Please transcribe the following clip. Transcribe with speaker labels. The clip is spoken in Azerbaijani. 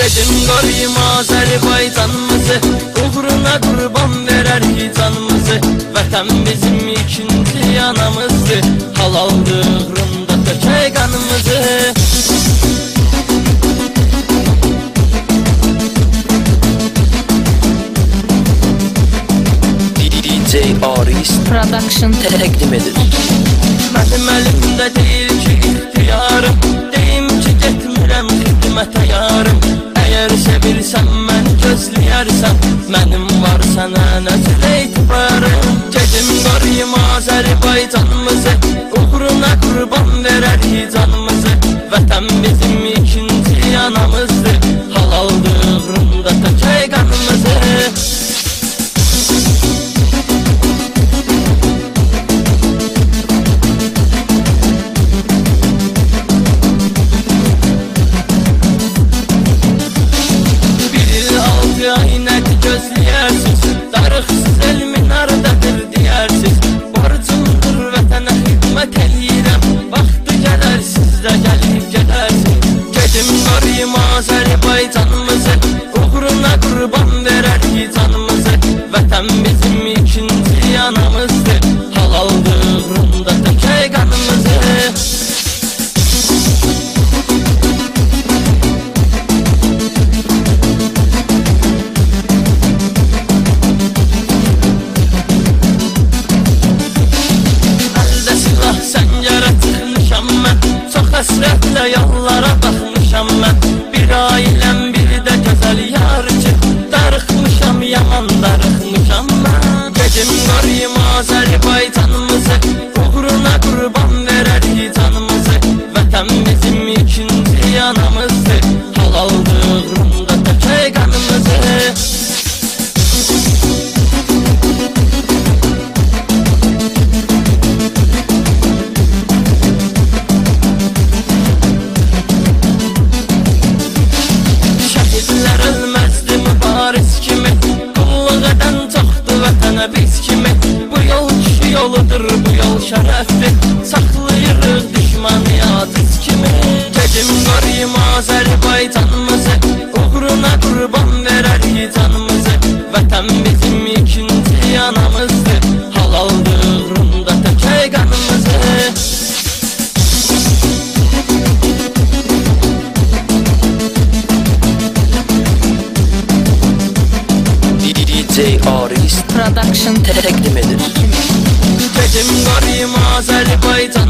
Speaker 1: Gedim qoruyum Azərbaycanımızı, uğruna qurban verərik canımızı. Vətən bizim ikinci anamızdır, halaldır uğrunda tökək qanımızı. DJ Aris
Speaker 2: Production
Speaker 1: təqdim edir. Mənim əlimdə deyil ki ixtiyarım, deyim ki getmirəm xidmətə yarım. Əgər sevirsən mən gözləyərsən, mənim var sənə nəcür etibarım. Gedim qoruyum Azərbaycanımızı, uğruna qurban verərik canımızı. Vətən bizim ikinci anamızdır, halaldır uğrunda tökək qanımızı. Gözləyərsiz, darıqsız elmin aradadır deyərsiz. Borcumdur vətənə xidmət eləyirəm, vaxtı gələr siz də gəlib gedərsiz. Gedim qoruyum Azərbaycanımızı, uğruna qurban verərik canımızı. Vətən bizim ikinci anamızdır, halaldır uğrunda tökək qanımızı. Həsrətlə yollara baxmışam mən, bir ailəm bir də gözəl yar üçün. Darıxmışam, yaman darıxmışam mən. Gedim qoruyum Azərbaycanımızı, uğruna qurban verərik canımızı. Vətən bizim ikinci anamızdır, halaldır uğrunda tökək qanımızı. Biz kimi bu yol kişi yoludur, bu yol şərəfdir. Saxlayırıq düşmanı aziz kimi. Gedim qoruyum Azərbaycanımızı, uğruna qurban verərik canımızı. Vətən bizim ikinci anamızdır, halaldır uğrunda tökək qanımızı. DJ Aris
Speaker 2: Production
Speaker 1: təqdim edir. Gedim qoruyum Azərbaycan